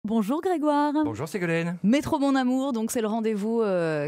Bonjour Grégoire. Bonjour Ségolène. Métro Mon Amour, donc c'est le rendez-vous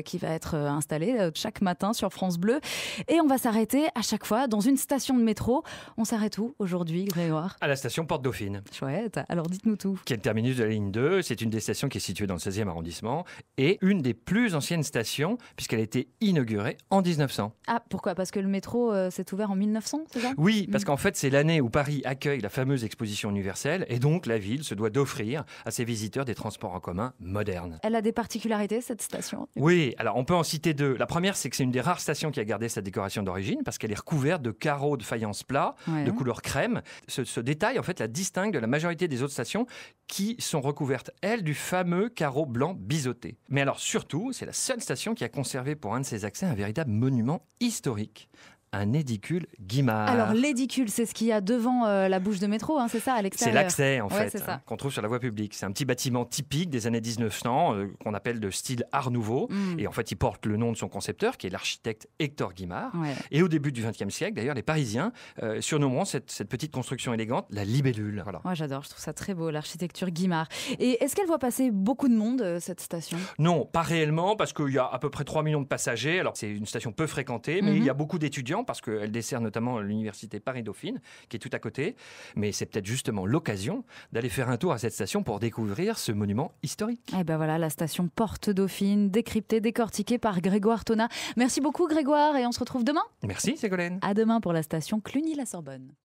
qui va être installé chaque matin sur France Bleu. Et on va s'arrêter à chaque fois dans une station de métro. On s'arrête où aujourd'hui, Grégoire? À la station Porte Dauphine. Chouette, alors dites-nous tout. Qui est le terminus de la ligne 2. C'est une des stations qui est située dans le 16e arrondissement et une des plus anciennes stations puisqu'elle a été inaugurée en 1900. Ah, pourquoi? Parce que le métro s'est ouvert en 1900, c'est ça? Oui, parce qu'en fait c'est l'année où Paris accueille la fameuse exposition universelle et donc la ville se doit d'offrir à ses visiteurs des transports en commun modernes. Elle a des particularités, cette station? Oui, alors on peut en citer deux. La première, c'est que c'est une des rares stations qui a gardé sa décoration d'origine parce qu'elle est recouverte de carreaux de faïence plat, de couleur crème. Ce détail, en fait, la distingue de la majorité des autres stations qui sont recouvertes, elles, du fameux carreau blanc biseauté. Mais alors surtout, c'est la seule station qui a conservé pour un de ses accès un véritable monument historique. Un édicule Guimard. Alors l'édicule, c'est ce qu'il y a devant la bouche de métro, hein, c'est ça, à l'extérieur? C'est l'accès en fait, c'est qu'on trouve sur la voie publique. C'est un petit bâtiment typique des années 1900 qu'on appelle de style Art Nouveau. Et en fait, il porte le nom de son concepteur, qui est l'architecte Hector Guimard. Et au début du XXe siècle, d'ailleurs, les Parisiens surnommeront cette petite construction élégante la libellule. Voilà. Moi, j'adore, je trouve ça très beau, l'architecture Guimard. Et est-ce qu'elle voit passer beaucoup de monde, cette station? Non, pas réellement, parce qu'il y a à peu près 3 millions de passagers. Alors, c'est une station peu fréquentée, mais il y a beaucoup d'étudiants, parce qu'elle dessert notamment l'université Paris-Dauphine, qui est tout à côté. Mais c'est peut-être justement l'occasion d'aller faire un tour à cette station pour découvrir ce monument historique. Et ben voilà, la station Porte Dauphine, décryptée, décortiquée par Grégoire Tonat. Merci beaucoup Grégoire, et on se retrouve demain. Merci Ségolène. À demain pour la station Cluny-la-Sorbonne.